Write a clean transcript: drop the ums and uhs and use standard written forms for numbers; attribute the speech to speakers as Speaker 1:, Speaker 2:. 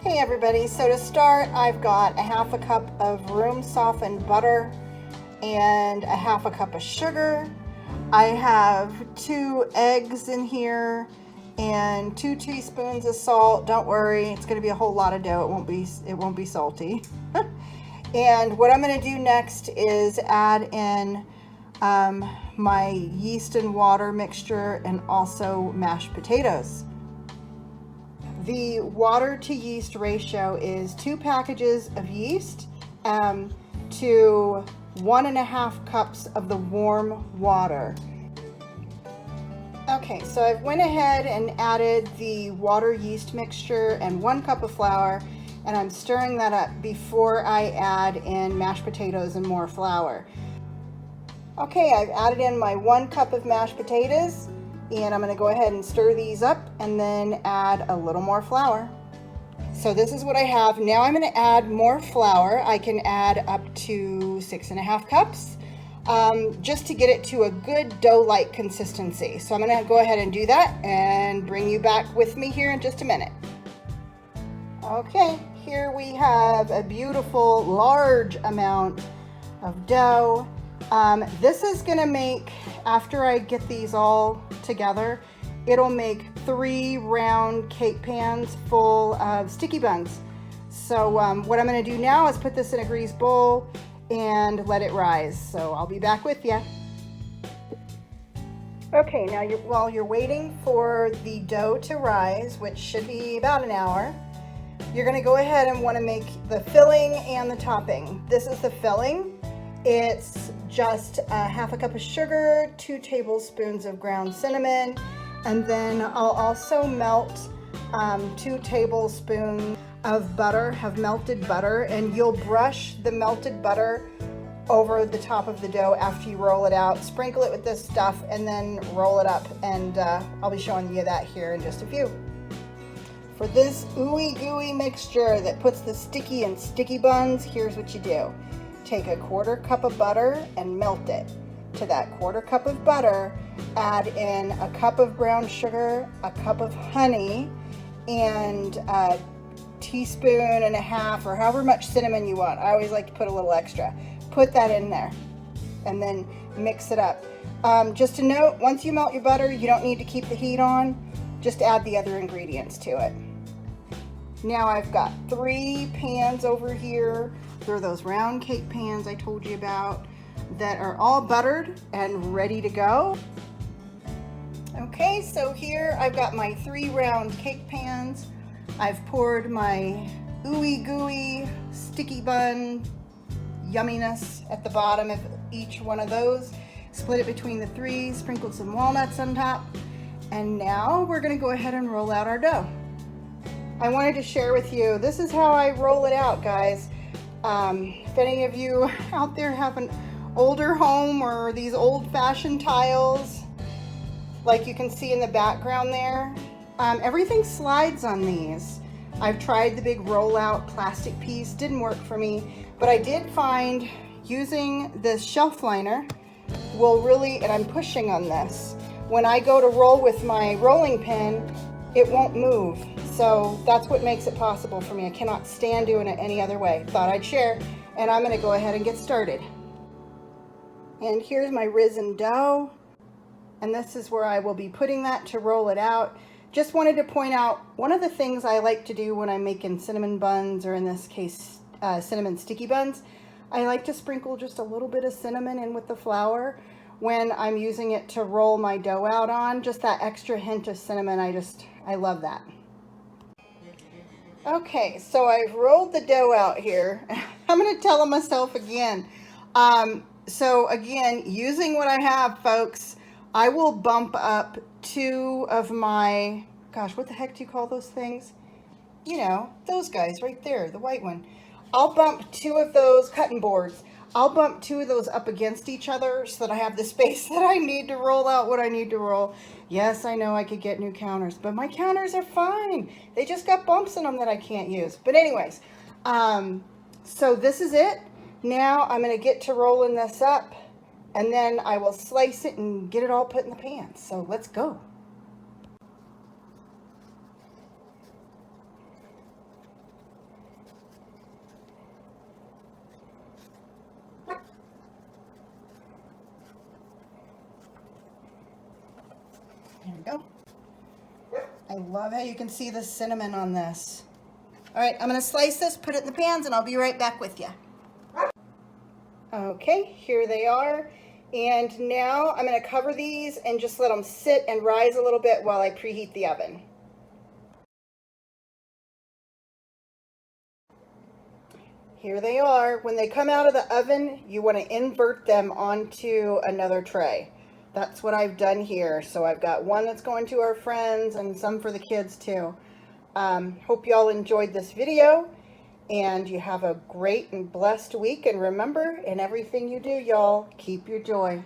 Speaker 1: Hey everybody, so to start I've got a half a cup of room softened butter and a half a cup of sugar. I have 2 eggs in here and 2 teaspoons of salt. Don't worry, it's going to be a whole lot of dough. It won't be salty. And what I'm going to do next is add in my yeast and water mixture and also mashed potatoes. The water to yeast ratio is 2 packages of yeast to 1.5 cups of the warm water. Okay, so I went ahead and added the water yeast mixture and 1 cup of flour, and I'm stirring that up before I add in mashed potatoes and more flour. Okay, I've added in my 1 cup of mashed potatoes, and I'm going to go ahead and stir these up and then add a little more flour. So this is what I have. Now I'm going to add more flour. I can add up to 6.5 cups just to get it to a good dough-like consistency. So I'm going to go ahead and do that and bring you back with me here in just a minute. Okay, here we have a beautiful large amount of dough. This is going to make, after I get these all together, it'll make 3 round cake pans full of sticky buns. So what I'm going to do now is put this in a greased bowl and let it rise. So I'll be back with you. Okay, now while you're waiting for the dough to rise, which should be about an hour, you're going to go ahead and want to make the filling and the topping. This is the filling. It's just half a cup of sugar, 2 tablespoons of ground cinnamon, and then I'll also melt 2 tablespoons of butter, of melted butter, and you'll brush the melted butter over the top of the dough after you roll it out. Sprinkle it with this stuff and then roll it up, and I'll be showing you that here in just a few. For this ooey gooey mixture that puts the sticky in sticky buns, here's what you do. Take a 1/4 cup of butter and melt it. To that 1/4 cup of butter, add in a cup of brown sugar, a cup of honey, and a teaspoon and a half or however much cinnamon you want. I always like to put a little extra. Put that in there and then mix it up. Just a note, once you melt your butter, you don't need to keep the heat on. Just add the other ingredients to it. Now I've got 3 pans over here. They're those round cake pans I told you about that are all buttered and ready to go. Okay, so here I've got my 3 round cake pans. I've poured my ooey gooey sticky bun yumminess at the bottom of each one of those. Split it between the 3, sprinkled some walnuts on top, and now we're going to go ahead and roll out our dough. I wanted to share with you, this is how I roll it out, guys. If any of you out there have an older home or these old-fashioned tiles, like you can see in the background there, everything slides on these. I've tried the big roll-out plastic piece, didn't work for me, but I did find using this shelf liner will really, and I'm pushing on this, when I go to roll with my rolling pin, it won't move. So that's what makes it possible for me. I cannot stand doing it any other way. Thought I'd share, and I'm gonna go ahead and get started. And here's my risen dough, and this is where I will be putting that to roll it out. Just wanted to point out, one of the things I like to do when I'm making cinnamon buns, or in this case, cinnamon sticky buns, I like to sprinkle just a little bit of cinnamon in with the flour when I'm using it to roll my dough out on. Just that extra hint of cinnamon, I love that. Okay, so I've rolled the dough out here. I'm going to tell myself again. So again, using what I have, folks, I will bump up 2 of my, gosh, what the heck do you call those things? You know, those guys right there, the white one. I'll bump 2 of those cutting boards. I'll bump 2 of those up against each other so that I have the space that I need to roll out what I need to roll. Yes, I know I could get new counters, but my counters are fine. They just got bumps in them that I can't use. But anyways, so this is it. Now I'm going to get to rolling this up, and then I will slice it and get it all put in the pan. So let's go. There we go. I love how you can see the cinnamon on this. All right, I'm gonna slice this, put it in the pans, and I'll be right back with you. Okay, here they are. And now I'm gonna cover these and just let them sit and rise a little bit while I preheat the oven. Here they are. When they come out of the oven, you wanna invert them onto another tray. That's what I've done here. So I've got one that's going to our friends and some for the kids too. Hope y'all enjoyed this video, and you have a great and blessed week. And remember, in everything you do, y'all, keep your joy.